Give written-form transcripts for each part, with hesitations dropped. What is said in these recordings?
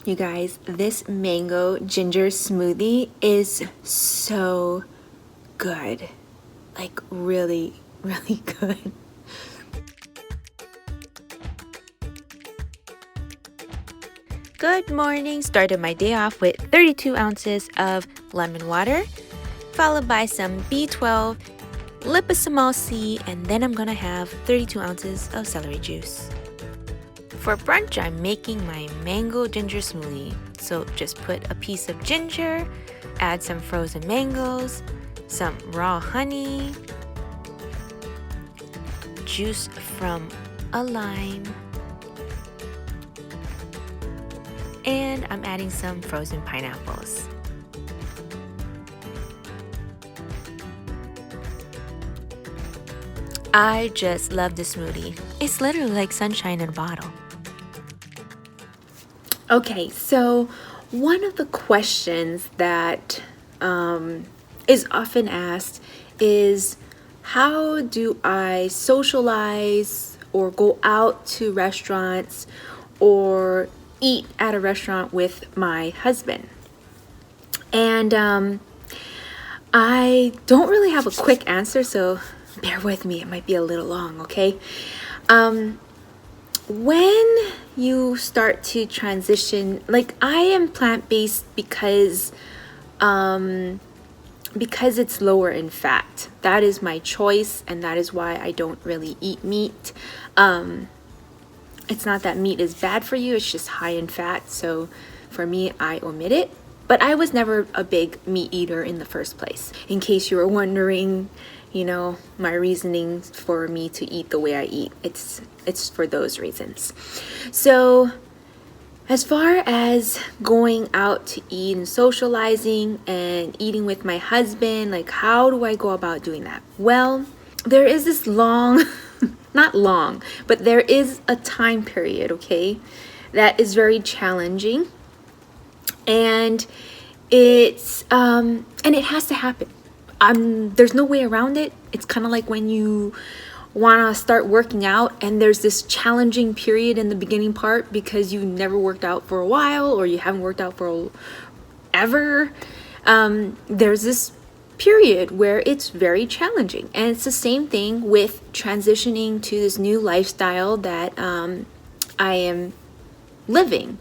You guys, this mango ginger smoothie is so good. Like really, really good. Good morning. Started my day off with 32 ounces of lemon water, followed by some B12, liposomal C, and then I'm gonna have 32 ounces of celery juice. For brunch, I'm making my mango ginger smoothie. So just put a piece of ginger, add some frozen mangoes, some raw honey, juice from a lime, and I'm adding some frozen pineapples. I just love the smoothie. It's literally like sunshine in a bottle. Okay, so one of the questions that is often asked is, how do I socialize or go out to restaurants or eat at a restaurant with my husband? And I don't really have a quick answer, so bear with me. It might be a little long, okay? When you start to transition, like I am plant-based because it's lower in fat. That is my choice, and that is why I don't really eat meat. It's not that meat is bad for you, it's just high in fat, so for me, I omit it. But I was never a big meat eater in the first place. In case you were wondering, you know, my reasoning for me to eat the way I eat, it's for those reasons. So as far as going out to eat and socializing and eating with my husband, like how do I go about doing that? Well, there is this long, not long, but there is a time period, okay, that is very challenging, and it's and it has to happen. There's no way around it. It's kind of like when you want to start working out and there's this challenging period in the beginning part because you never worked out for a while or you haven't worked out for ever. There's this period where it's very challenging, and it's the same thing with transitioning to this new lifestyle that I am living.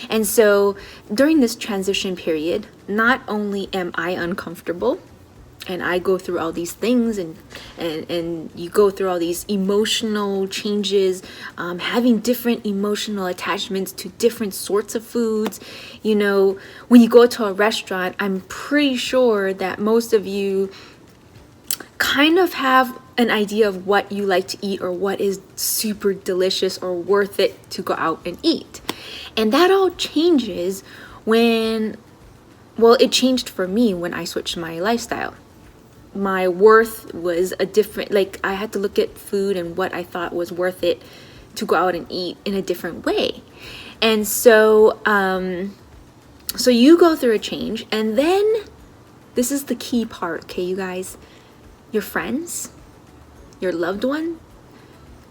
And so during this transition period, not only am I uncomfortable, and I go through all these things, and you go through all these emotional changes, having different emotional attachments to different sorts of foods. You know, when you go to a restaurant, I'm pretty sure that most of you kind of have an idea of what you like to eat or what is super delicious or worth it to go out and eat. And that all changes when, well, it changed for me when I switched my lifestyle. My worth was a different, like I had to look at food and what I thought was worth it to go out and eat in a different way. And so so you go through a change, and then this is the key part, okay, you guys? Your friends, your loved one,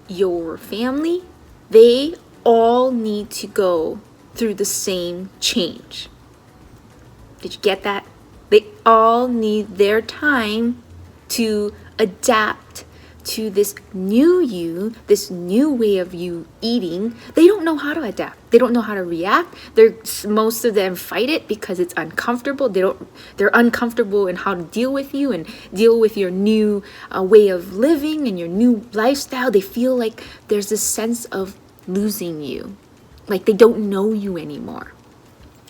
your family, they all need to go through the same change. Did you get that? They all need their time to adapt to this new you, this new way of you eating. They don't know how to adapt. They don't know how to react. Most of them fight it because it's uncomfortable. They're uncomfortable in how to deal with you and deal with your new way of living and your new lifestyle. They feel like there's this sense of losing you, like they don't know you anymore.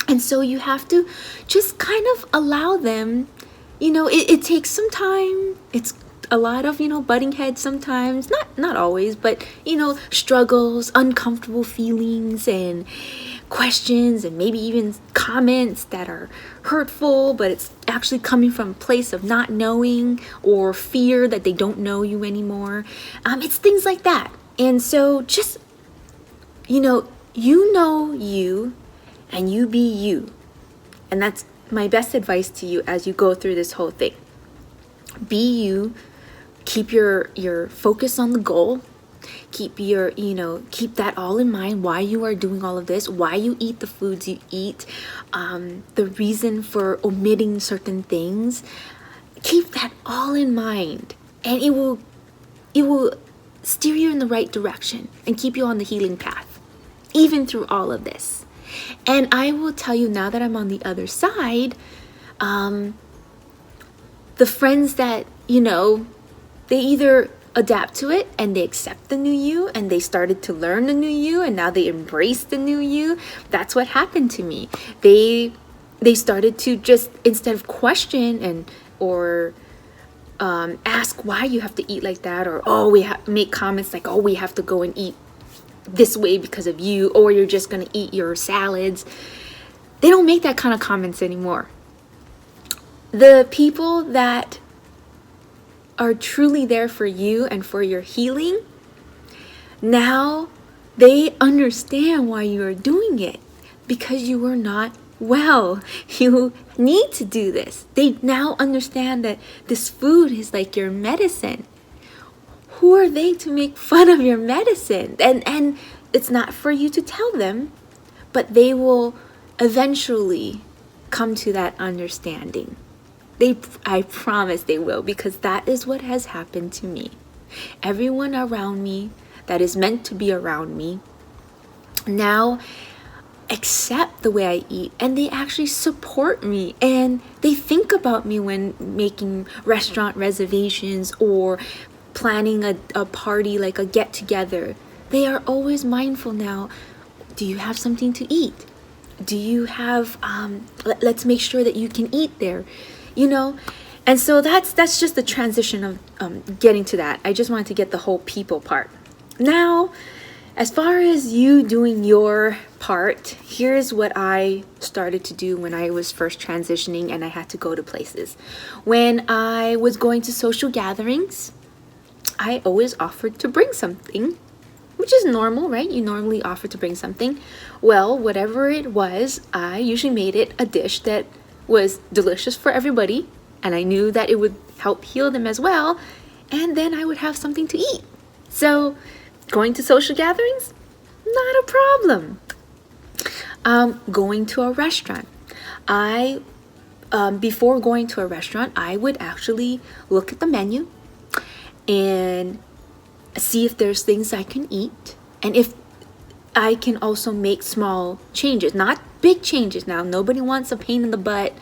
And so you have to just kind of allow them, you know, it takes some time. It's a lot of, you know, butting heads sometimes, not always, but, you know, struggles, uncomfortable feelings and questions, and maybe even comments that are hurtful, but it's actually coming from a place of not knowing or fear that they don't know you anymore. It's things like that. And so just, you know you, and you be you. And that's my best advice to you as you go through this whole thing. Be you. Keep your focus on the goal. Keep keep that all in mind, why you are doing all of this, why you eat the foods you eat, the reason for omitting certain things. Keep that all in mind, and it will steer you in the right direction and keep you on the healing path, even through all of this. And I will tell you, now that I'm on the other side, the friends that, they either adapt to it and they accept the new you and they started to learn the new you and now they embrace the new you. That's what happened to me. They started to just, instead of question or ask why you have to eat like that, or make comments like, oh, we have to go and eat this way because of you, or you're just gonna eat your salads. They don't make that kind of comments anymore. The people that are truly there for you and for your healing, now they understand why you are doing it, because you are not well. You need to do this. They now understand that this food is like your medicine. Who are they to make fun of your medicine? And it's not for you to tell them, but they will eventually come to that understanding. I promise they will, because that is what has happened to me. Everyone around me that is meant to be around me now accept the way I eat, and they actually support me, and they think about me when making restaurant reservations or planning a party, like a get-together. They are always mindful now. Do you have something to eat? Do you have let's make sure that you can eat there, and so that's just the transition of getting to that. I just wanted to get the whole people part. Now, as far as you doing your part, here's what I started to do when I was first transitioning and I had to go to places. When I was going to social gatherings, I always offered to bring something, which is normal, right? You normally offer to bring something. Well, whatever it was, I usually made it a dish that was delicious for everybody, and I knew that it would help heal them as well, and then I would have something to eat. So going to social gatherings, not a problem. Going to a restaurant, before going to a restaurant, I would actually look at the menu and see if there's things I can eat, and if I can also make small changes, not big changes. Now, nobody wants a pain in the butt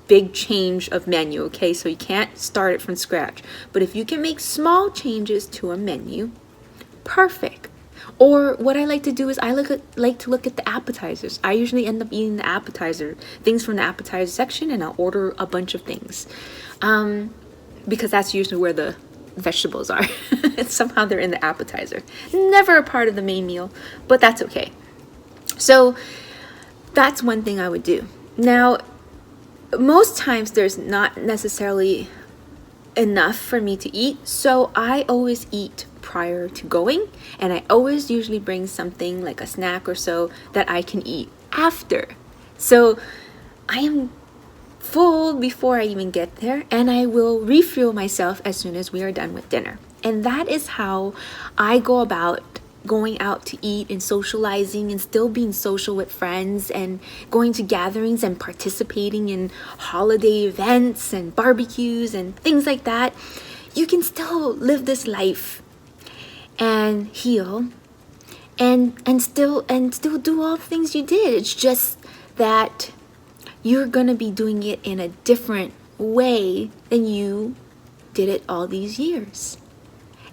big change of menu, okay? So you can't start it from scratch. But if you can make small changes to a menu, perfect. Or what I like to do is like to look at the appetizers. I usually end up eating the appetizer, things from the appetizer section, and I'll order a bunch of things. Because that's usually where the vegetables are. Somehow they're in the appetizer. Never a part of the main meal, but that's okay. So that's one thing I would do. Now, most times there's not necessarily enough for me to eat, so I always eat prior to going, and I always usually bring something like a snack or so that I can eat after. So I am full before I even get there, and I will refuel myself as soon as we are done with dinner. And that is how I go about going out to eat and socializing and still being social with friends and going to gatherings and participating in holiday events and barbecues and things like that. You can still live this life and heal and still do all the things you did. It's just that you're gonna be doing it in a different way than you did it all these years.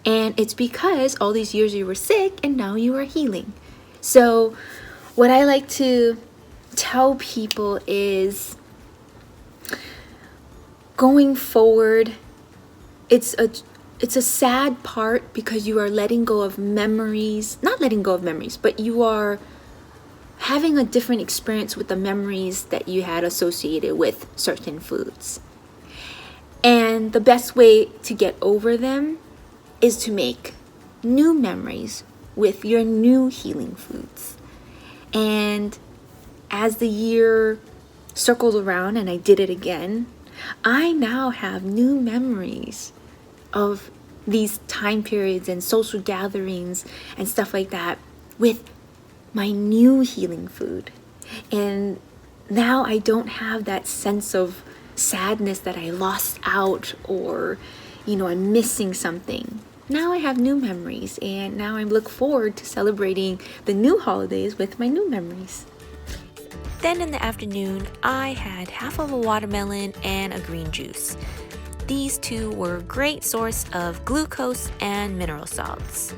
And it's because all these years you were sick and now you are healing. So what I like to tell people is, going forward, it's a sad part because you are letting go of memories, not letting go of memories, but you are having a different experience with the memories that you had associated with certain foods. And the best way to get over them is to make new memories with your new healing foods. And as the year circled around and I did it again, I now have new memories of these time periods and social gatherings and stuff like that with my new healing food. And now I don't have that sense of sadness that I lost out, or, I'm missing something. Now I have new memories, and now I look forward to celebrating the new holidays with my new memories. Then in the afternoon, I had half of a watermelon and a green juice. These two were a great source of glucose and mineral salts.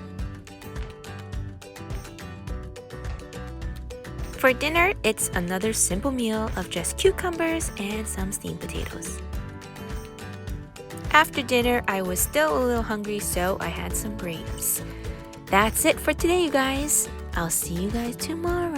For dinner, it's another simple meal of just cucumbers and some steamed potatoes. After dinner, I was still a little hungry, so I had some grapes. That's it for today, you guys. I'll see you guys tomorrow.